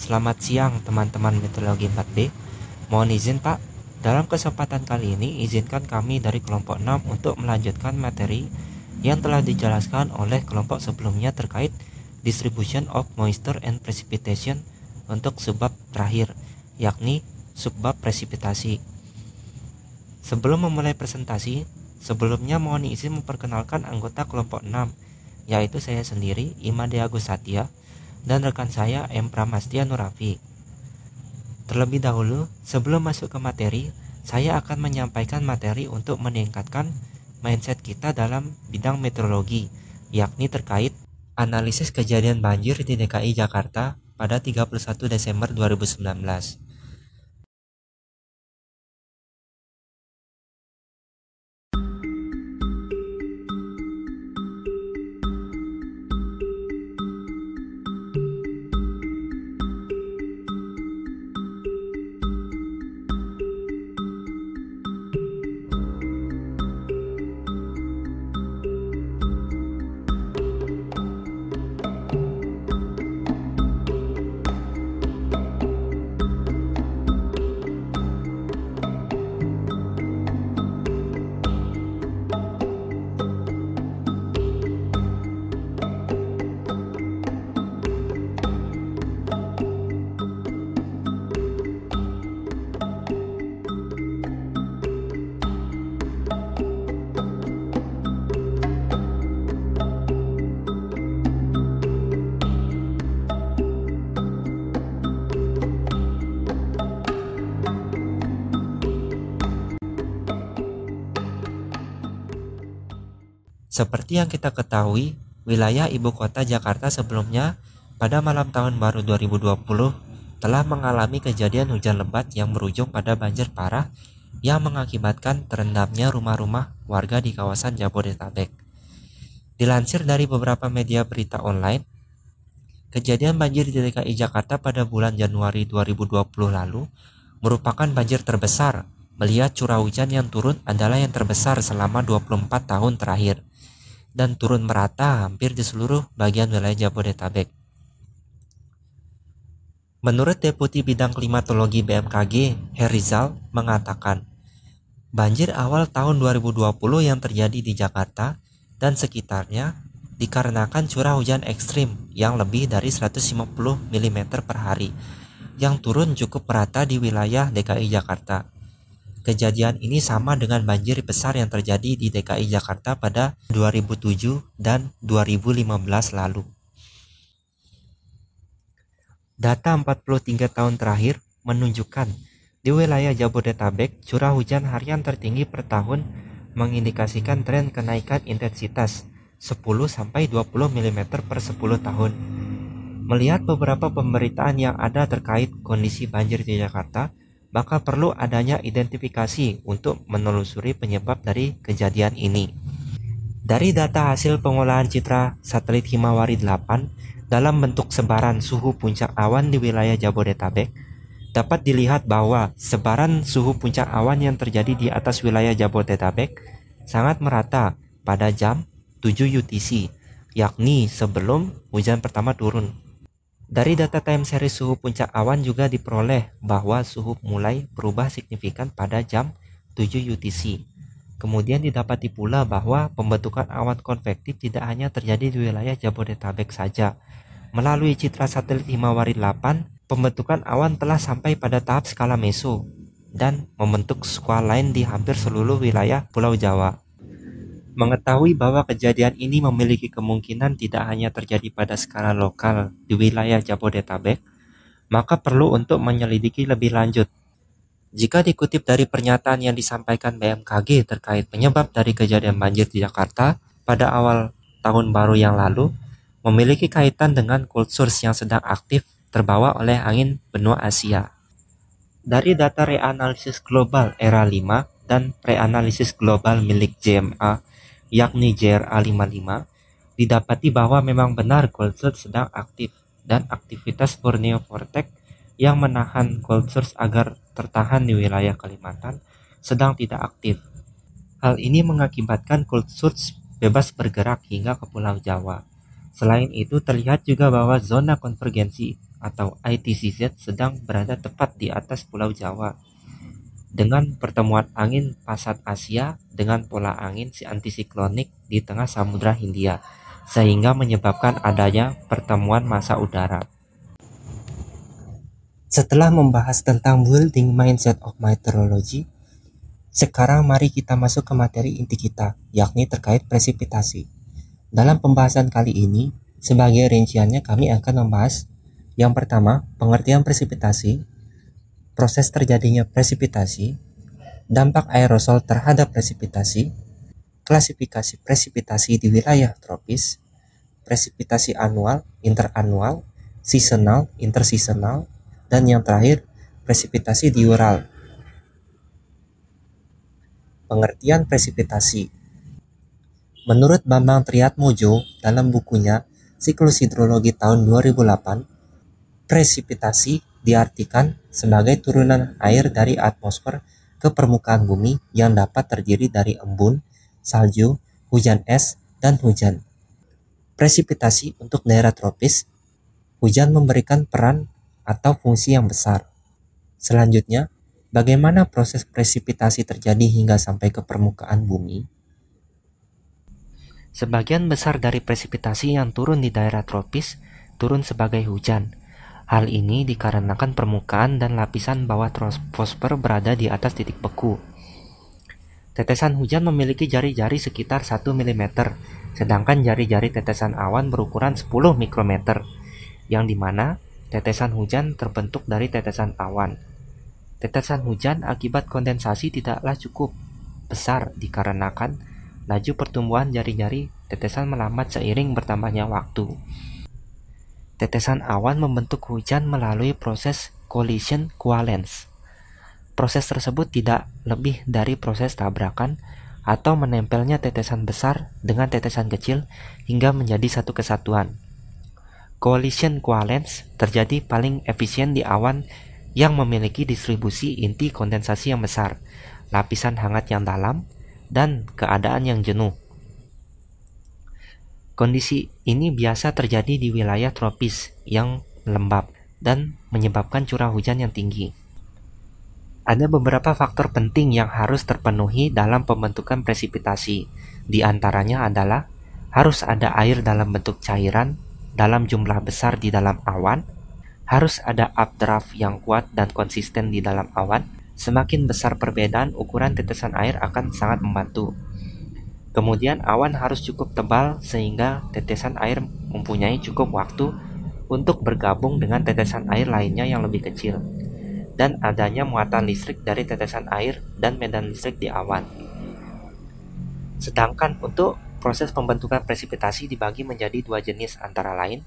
Selamat siang teman-teman Meteorologi 4B. Mohon izin Pak, dalam kesempatan kali ini izinkan kami dari kelompok 6 untuk melanjutkan materi yang telah dijelaskan oleh kelompok sebelumnya terkait distribution of moisture and precipitation untuk subbab terakhir, yakni subbab presipitasi. Sebelum memulai presentasi, sebelumnya mohon izin memperkenalkan anggota kelompok 6, yaitu saya sendiri, Imade Agus Satya, dan rekan saya M. Pramastia Nurafi. Terlebih dahulu, sebelum masuk ke materi, saya akan menyampaikan materi untuk meningkatkan mindset kita dalam bidang meteorologi, yakni terkait analisis kejadian banjir di DKI Jakarta pada 31 Desember 2019. Seperti yang kita ketahui, wilayah ibu kota Jakarta sebelumnya pada malam tahun baru 2020 telah mengalami kejadian hujan lebat yang berujung pada banjir parah yang mengakibatkan terendamnya rumah-rumah warga di kawasan Jabodetabek. Dilansir dari beberapa media berita online, kejadian banjir di DKI Jakarta pada bulan Januari 2020 lalu merupakan banjir terbesar, melihat curah hujan yang turun adalah yang terbesar selama 24 tahun terakhir dan turun merata hampir di seluruh bagian wilayah Jabodetabek. Menurut Deputi Bidang Klimatologi BMKG, Herizal mengatakan, banjir awal tahun 2020 yang terjadi di Jakarta dan sekitarnya dikarenakan curah hujan ekstrim yang lebih dari 150 mm per hari yang turun cukup merata di wilayah DKI Jakarta. Kejadian ini sama dengan banjir besar yang terjadi di DKI Jakarta pada 2007 dan 2015 lalu. Data 43 tahun terakhir menunjukkan di wilayah Jabodetabek curah hujan harian tertinggi per tahun mengindikasikan tren kenaikan intensitas 10-20 mm per 10 tahun. Melihat beberapa pemberitaan yang ada terkait kondisi banjir di Jakarta, maka perlu adanya identifikasi untuk menelusuri penyebab dari kejadian ini. Dari data hasil pengolahan citra satelit Himawari 8 dalam bentuk sebaran suhu puncak awan di wilayah Jabodetabek, dapat dilihat bahwa sebaran suhu puncak awan yang terjadi di atas wilayah Jabodetabek sangat merata pada jam 7 UTC, yakni sebelum hujan pertama turun. Dari data time series suhu puncak awan juga diperoleh bahwa suhu mulai berubah signifikan pada jam 7 UTC. Kemudian didapati pula bahwa pembentukan awan konvektif tidak hanya terjadi di wilayah Jabodetabek saja. Melalui citra satelit Himawari 8, pembentukan awan telah sampai pada tahap skala meso dan membentuk squall line di hampir seluruh wilayah Pulau Jawa. Mengetahui bahwa kejadian ini memiliki kemungkinan tidak hanya terjadi pada skala lokal di wilayah Jabodetabek, maka perlu untuk menyelidiki lebih lanjut. Jika dikutip dari pernyataan yang disampaikan BMKG terkait penyebab dari kejadian banjir di Jakarta pada awal tahun baru yang lalu, memiliki kaitan dengan cold source yang sedang aktif terbawa oleh angin benua Asia. Dari data reanalisis global era 5 dan reanalisis global milik JMA, yakni JRA 55, didapati bahwa memang benar cold surge sedang aktif dan aktivitas Borneo Vortex yang menahan cold surge agar tertahan di wilayah Kalimantan sedang tidak aktif. Hal ini mengakibatkan cold surge bebas bergerak hingga ke Pulau Jawa, Selain itu, terlihat juga bahwa zona konvergensi atau ITCZ sedang berada tepat di atas Pulau Jawa, dengan pertemuan angin Passat Asia dengan pola angin antisiklonik di tengah Samudra Hindia, sehingga menyebabkan adanya pertemuan massa udara. Setelah membahas tentang building mindset of meteorology, sekarang mari kita masuk ke materi inti kita, yakni terkait presipitasi. Dalam pembahasan kali ini, sebagai rinciannya kami akan membahas yang pertama, pengertian presipitasi, proses terjadinya presipitasi, dampak aerosol terhadap presipitasi, klasifikasi presipitasi di wilayah tropis, presipitasi anual, interanual, seasonal, interseasonal, dan yang terakhir, presipitasi diural. Pengertian presipitasi. Menurut Bambang Triatmojo dalam bukunya Siklus Hidrologi tahun 2008, presipitasi diartikan sebagai turunan air dari atmosfer ke permukaan bumi yang dapat terdiri dari embun, salju, hujan es, dan hujan. Presipitasi untuk daerah tropis, hujan memberikan peran atau fungsi yang besar. Selanjutnya, bagaimana proses presipitasi terjadi hingga sampai ke permukaan bumi? Sebagian besar dari presipitasi yang turun di daerah tropis turun sebagai hujan. Hal ini dikarenakan permukaan dan lapisan bawah troposfer berada di atas titik beku. Tetesan hujan memiliki jari-jari sekitar 1 mm, sedangkan jari-jari tetesan awan berukuran 10 mikrometer, yang dimana tetesan hujan terbentuk dari tetesan awan. Tetesan hujan akibat kondensasi tidaklah cukup besar dikarenakan laju pertumbuhan jari-jari tetesan melambat seiring bertambahnya waktu. Tetesan awan membentuk hujan melalui proses collision coalescence. Proses tersebut tidak lebih dari proses tabrakan atau menempelnya tetesan besar dengan tetesan kecil hingga menjadi satu kesatuan. Collision coalescence terjadi paling efisien di awan yang memiliki distribusi inti kondensasi yang besar, lapisan hangat yang dalam, dan keadaan yang jenuh. Kondisi ini biasa terjadi di wilayah tropis yang lembab dan menyebabkan curah hujan yang tinggi. Ada beberapa faktor penting yang harus terpenuhi dalam pembentukan presipitasi. Di antaranya adalah harus ada air dalam bentuk cairan dalam jumlah besar di dalam awan, harus ada updraft yang kuat dan konsisten di dalam awan. Semakin besar perbedaan ukuran tetesan air akan sangat membantu. Kemudian awan harus cukup tebal sehingga tetesan air mempunyai cukup waktu untuk bergabung dengan tetesan air lainnya yang lebih kecil, dan adanya muatan listrik dari tetesan air dan medan listrik di awan. Sedangkan untuk proses pembentukan presipitasi dibagi menjadi dua jenis, antara lain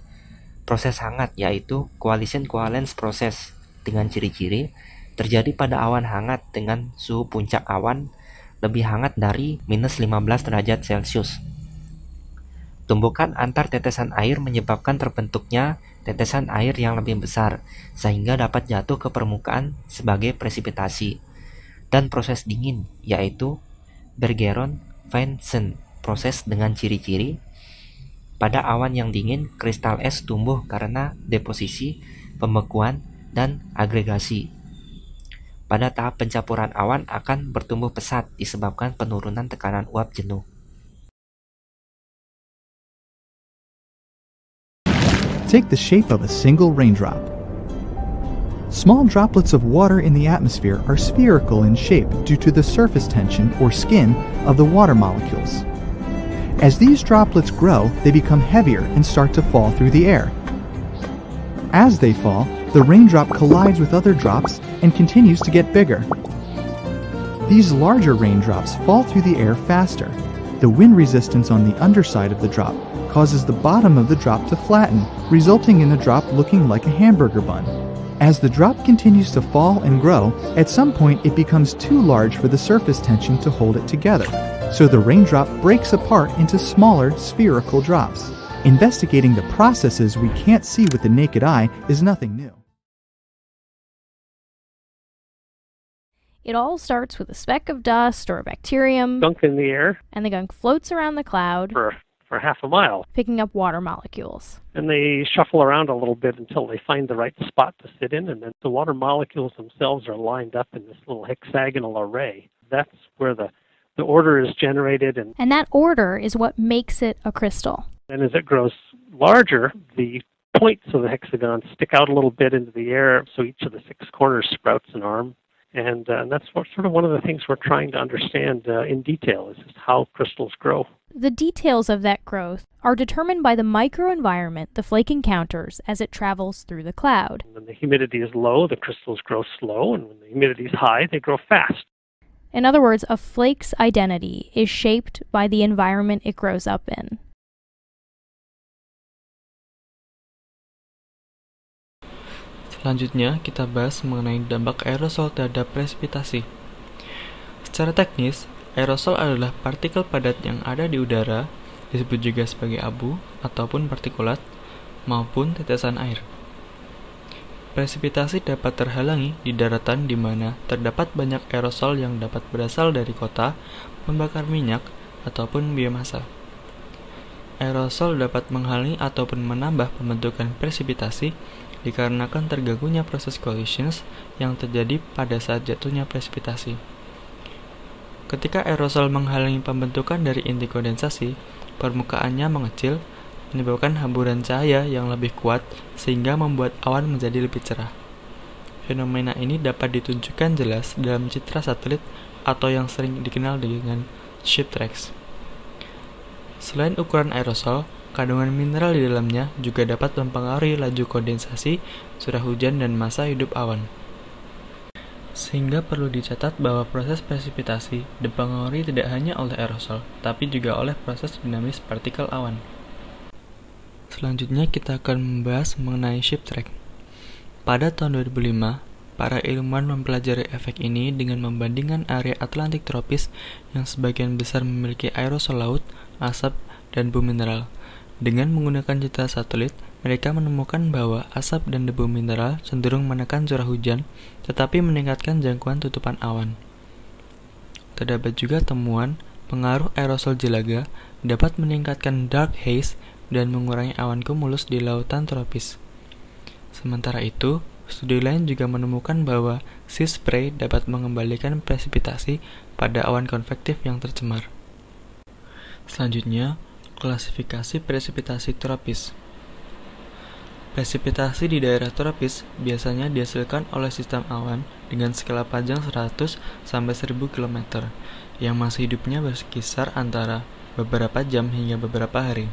proses hangat, yaitu collision coalescence proses, dengan ciri-ciri terjadi pada awan hangat dengan suhu puncak awan lebih hangat dari minus 15 derajat Celcius. Tumbukan antar tetesan air menyebabkan terbentuknya tetesan air yang lebih besar, sehingga dapat jatuh ke permukaan sebagai presipitasi. Dan proses dingin, yaitu Bergeron-Feldsen proses, dengan ciri-ciri pada awan yang dingin, kristal es tumbuh karena deposisi, pembekuan, dan agregasi. Pada tahap pencampuran awan akan bertumbuh pesat disebabkan penurunan tekanan uap jenuh. Take the shape of a single raindrop. Small droplets of water in the atmosphere are spherical in shape due to the surface tension or skin of the water molecules. As these droplets grow, they become heavier and start to fall through the air. As they fall, the raindrop collides with other drops and continues to get bigger. These larger raindrops fall through the air faster. The wind resistance on the underside of the drop causes the bottom of the drop to flatten, resulting in the drop looking like a hamburger bun. As the drop continues to fall and grow, at some point it becomes too large for the surface tension to hold it together. So the raindrop breaks apart into smaller spherical drops. Investigating the processes we can't see with the naked eye is nothing new. It all starts with a speck of dust or a bacterium, gunk in the air and the gunk floats around the cloud, for for half a mile. picking up water molecules. And they shuffle around a little bit until they find the right spot to sit in, and then the water molecules themselves are lined up in this little hexagonal array. That's where the order is generated, and that order is what makes it a crystal. as it grows larger, the points of the hexagon stick out a little bit into the air, so each of the 6 corners sprouts an arm. And that's sort of one of the things we're trying to understand in detail, is just how crystals grow. The details of that growth are determined by the microenvironment the flake encounters as it travels through the cloud. When the humidity is low, the crystals grow slow, and when the humidity is high, they grow fast. In other words, a flake's identity is shaped by the environment it grows up in. Selanjutnya, kita bahas mengenai dampak aerosol terhadap presipitasi. Secara teknis, aerosol adalah partikel padat yang ada di udara, disebut juga sebagai abu ataupun partikulat, maupun tetesan air. Presipitasi dapat terhalangi di daratan di mana terdapat banyak aerosol yang dapat berasal dari kota, membakar minyak, ataupun biomasa. Aerosol dapat menghalangi ataupun menambah pembentukan presipitasi dikarenakan terganggunya proses collisions yang terjadi pada saat jatuhnya presipitasi. Ketika aerosol menghalangi pembentukan dari inti kondensasi, permukaannya mengecil, menyebabkan hamburan cahaya yang lebih kuat sehingga membuat awan menjadi lebih cerah. Fenomena ini dapat ditunjukkan jelas dalam citra satelit atau yang sering dikenal dengan shipwrecks. Selain ukuran aerosol, kandungan mineral di dalamnya juga dapat mempengaruhi laju kondensasi, curah hujan, dan masa hidup awan. Sehingga perlu dicatat bahwa proses presipitasi dipengaruhi tidak hanya oleh aerosol, tapi juga oleh proses dinamis partikel awan. Selanjutnya kita akan membahas mengenai shipwreck. Pada tahun 2005, para ilmuwan mempelajari efek ini dengan membandingkan area Atlantik tropis yang sebagian besar memiliki aerosol laut, asap, dan debu mineral. Dengan menggunakan citra satelit, mereka menemukan bahwa asap dan debu mineral cenderung menekan curah hujan, tetapi meningkatkan jangkauan tutupan awan. Terdapat juga temuan pengaruh aerosol jelaga dapat meningkatkan dark haze dan mengurangi awan cumulus di lautan tropis. Sementara itu, studi lain juga menemukan bahwa sea spray dapat mengembalikan presipitasi pada awan konvektif yang tercemar. Selanjutnya, klasifikasi presipitasi tropis. Presipitasi di daerah tropis biasanya dihasilkan oleh sistem awan dengan skala panjang 100 sampai 1000 km yang masa hidupnya berkisar antara beberapa jam hingga beberapa hari,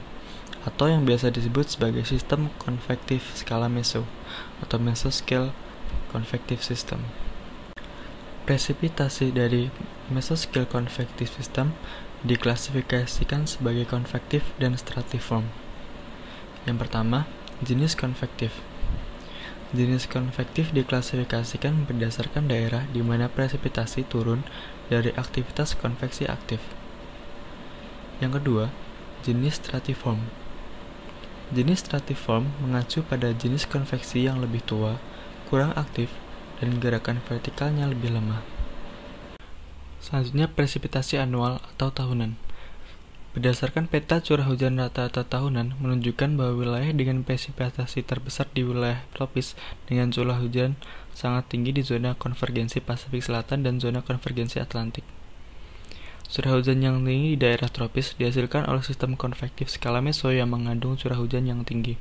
atau yang biasa disebut sebagai sistem konvektif skala meso atau mesoscale convective system. Presipitasi dari mesoscale convective system diklasifikasikan sebagai konvektif dan stratiform. Yang pertama, jenis konvektif. Jenis konvektif diklasifikasikan berdasarkan daerah di mana presipitasi turun dari aktivitas konveksi aktif. Yang kedua, jenis stratiform. Jenis stratiform mengacu pada jenis konveksi yang lebih tua, kurang aktif, dan gerakan vertikalnya lebih lemah. Selanjutnya, presipitasi anual atau tahunan. Berdasarkan peta curah hujan rata-rata tahunan menunjukkan bahwa wilayah dengan presipitasi terbesar di wilayah tropis dengan curah hujan sangat tinggi di zona konvergensi Pasifik Selatan dan zona konvergensi Atlantik. Curah hujan yang tinggi di daerah tropis dihasilkan oleh sistem konvektif skala meso yang mengandung curah hujan yang tinggi.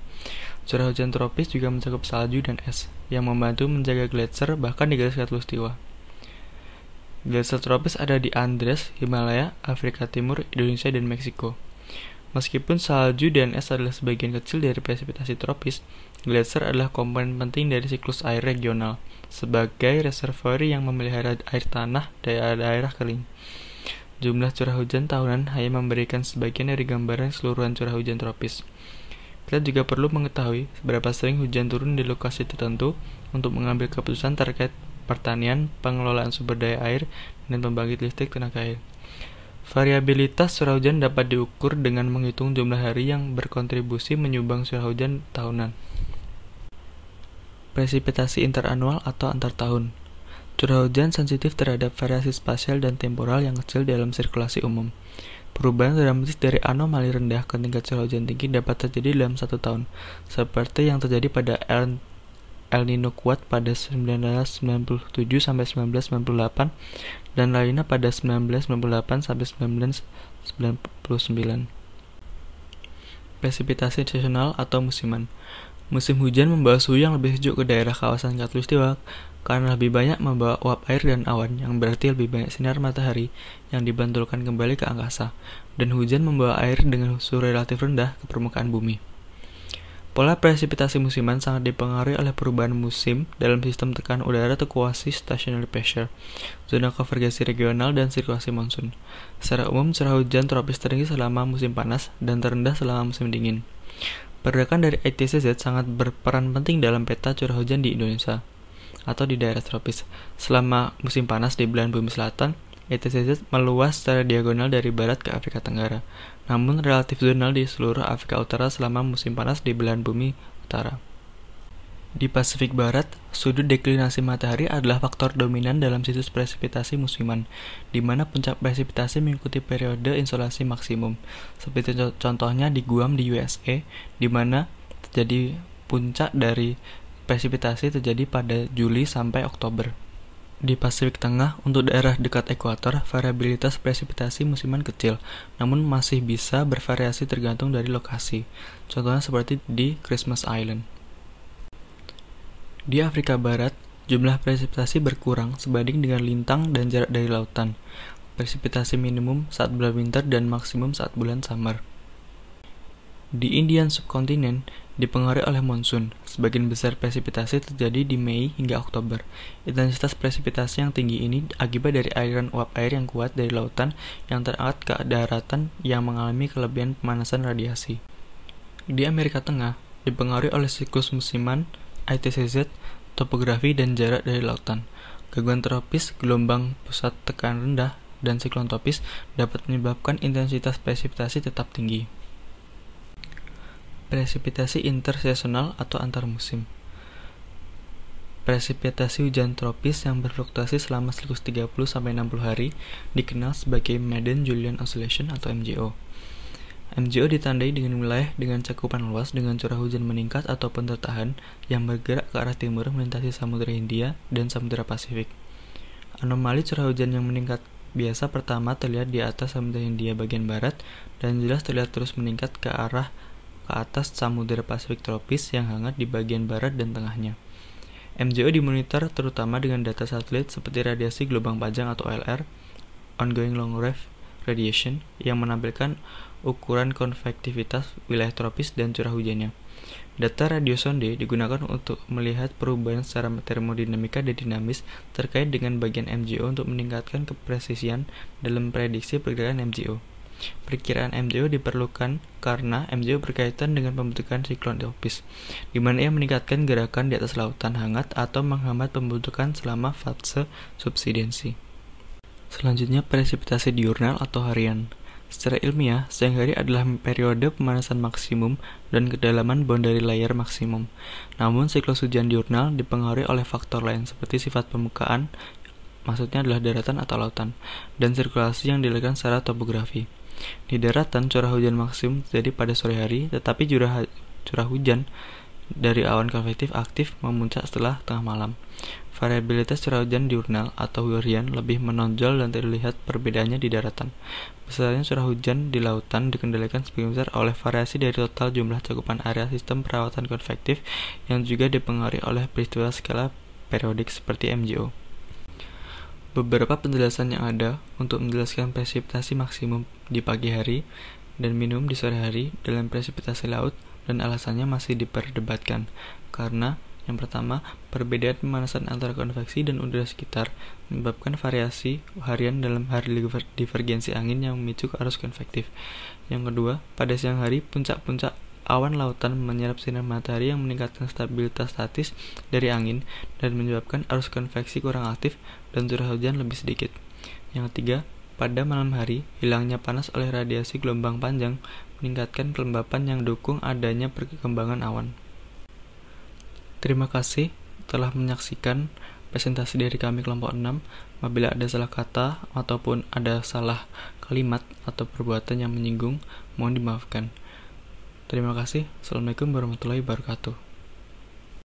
Curah hujan tropis juga mencakup salju dan es, yang membantu menjaga gletser bahkan di garis khatulistiwa. Gletser tropis ada di Andes, Himalaya, Afrika Timur, Indonesia, dan Meksiko. Meskipun salju dan es adalah sebagian kecil dari presipitasi tropis, gletser adalah komponen penting dari siklus air regional, sebagai reservoir yang memelihara air tanah dari daerah kering. Jumlah curah hujan tahunan hanya memberikan sebagian dari gambaran keseluruhan curah hujan tropis. Kita juga perlu mengetahui seberapa sering hujan turun di lokasi tertentu untuk mengambil keputusan terkait pertanian, pengelolaan sumber daya air, dan pembangkit listrik tenaga air. Variabilitas curah hujan dapat diukur dengan menghitung jumlah hari yang berkontribusi menyumbang curah hujan tahunan. Presipitasi interanual atau antar tahun. Curah hujan sensitif terhadap variasi spasial dan temporal yang kecil dalam sirkulasi umum. Perubahan dramatis dari anomali rendah ke tingkat curah hujan tinggi dapat terjadi dalam 1 tahun, seperti yang terjadi pada El Nino kuat pada 1997 sampai 1998 dan La Nina pada 1998 sampai 1999. Presipitasi sesonal atau musiman. Musim hujan membawa suhu yang lebih sejuk ke daerah kawasan khatulistiwa karena lebih banyak membawa uap air dan awan, yang berarti lebih banyak sinar matahari yang dibantulkan kembali ke angkasa, dan hujan membawa air dengan suhu relatif rendah ke permukaan bumi. Pola presipitasi musiman sangat dipengaruhi oleh perubahan musim dalam sistem tekanan udara atau quasi-stationary pressure, zona konvergensi regional, dan sirkulasi monsun. Secara umum, curah hujan tropis tertinggi selama musim panas dan terendah selama musim dingin. Pergerakan dari ITCZ sangat berperan penting dalam peta curah hujan di Indonesia atau di daerah tropis. Selama musim panas di belahan bumi selatan, ITCZ meluas secara diagonal dari barat ke Afrika Tenggara, namun relatif zonal di seluruh Afrika Utara selama musim panas di belahan bumi utara. Di Pasifik Barat, sudut deklinasi matahari adalah faktor dominan dalam siklus presipitasi musiman, di mana puncak presipitasi mengikuti periode insolasi maksimum, seperti contohnya di Guam di USA, di mana terjadi puncak dari presipitasi terjadi pada Juli sampai Oktober. Di Pasifik Tengah, untuk daerah dekat ekuator, variabilitas presipitasi musiman kecil, namun masih bisa bervariasi tergantung dari lokasi. Contohnya seperti di Christmas Island. Di Afrika Barat, jumlah presipitasi berkurang sebanding dengan lintang dan jarak dari lautan. Presipitasi minimum saat bulan winter dan maksimum saat bulan summer. Di Indian subkontinen, dipengaruhi oleh monsun. Sebagian besar presipitasi terjadi di Mei hingga Oktober. Intensitas presipitasi yang tinggi ini akibat dari aliran uap air yang kuat dari lautan yang terangkat ke daratan yang mengalami kelebihan pemanasan radiasi. Di Amerika Tengah, dipengaruhi oleh siklus musiman, ITCZ, topografi, dan jarak dari lautan. Gangguan tropis, gelombang pusat tekanan rendah, dan siklon tropis dapat menyebabkan intensitas presipitasi tetap tinggi. Presipitasi intersesonal atau antar musim. Presipitasi hujan tropis yang berfluktuasi selama siklus 30-60 hari dikenal sebagai Madden-Julian Oscillation atau MJO. MJO ditandai dengan wilayah dengan cakupan luas dengan curah hujan meningkat ataupun tertahan yang bergerak ke arah timur melintasi Samudra Hindia dan Samudra Pasifik. Anomali curah hujan yang meningkat biasa pertama terlihat di atas Samudra Hindia bagian barat dan jelas terlihat terus meningkat ke atas Samudra Pasifik tropis yang hangat di bagian barat dan tengahnya. MJO dimonitor terutama dengan data satelit seperti radiasi gelombang panjang atau OLR, Ongoing Long Wave Radiation, yang menampilkan ukuran konvektivitas wilayah tropis dan curah hujannya. Data radiosonde digunakan untuk melihat perubahan secara termodinamika dan dinamis terkait dengan bagian MJO untuk meningkatkan kepresisian dalam prediksi pergerakan MJO. Perkiraan MJO diperlukan karena MJO berkaitan dengan pembentukan siklon tropis, di mana ia meningkatkan gerakan di atas lautan hangat atau menghambat pembentukan selama fase subsidensi. Selanjutnya, presipitasi diurnal atau harian. Secara ilmiah, siang hari adalah periode pemanasan maksimum dan kedalaman boundary layer maksimum. Namun, siklus hujan diurnal dipengaruhi oleh faktor lain seperti sifat permukaan, maksudnya adalah daratan atau lautan, dan sirkulasi yang dilakukan secara topografi. Di daratan, curah hujan maksimum terjadi pada sore hari, tetapi curah hujan dari awan konvektif aktif memuncak setelah tengah malam. Variabilitas curah hujan diurnal atau harian lebih menonjol dan terlihat perbedaannya di daratan. Besarnya curah hujan di lautan dikendalikan sebagian besar oleh variasi dari total jumlah cakupan area sistem perawatan konvektif yang juga dipengaruhi oleh peristiwa skala periodik seperti MJO. Beberapa penjelasan yang ada untuk menjelaskan presipitasi maksimum di pagi hari dan minimum di sore hari dalam presipitasi laut, dan alasannya masih diperdebatkan karena yang pertama, perbedaan pemanasan antara konveksi dan udara sekitar menyebabkan variasi harian dalam hari divergensi angin yang memicu arus konvektif. Yang kedua, pada siang hari puncak-puncak awan lautan menyerap sinar matahari yang meningkatkan stabilitas statis dari angin dan menyebabkan arus konveksi kurang aktif dan curah hujan lebih sedikit. Yang ketiga, pada malam hari, hilangnya panas oleh radiasi gelombang panjang meningkatkan kelembapan yang dukung adanya perkembangan awan. Terima kasih telah menyaksikan presentasi dari kami kelompok 6. Apabila ada salah kata ataupun ada salah kalimat atau perbuatan yang menyinggung, mohon dimaafkan. Terima kasih. Assalamualaikum warahmatullahi wabarakatuh.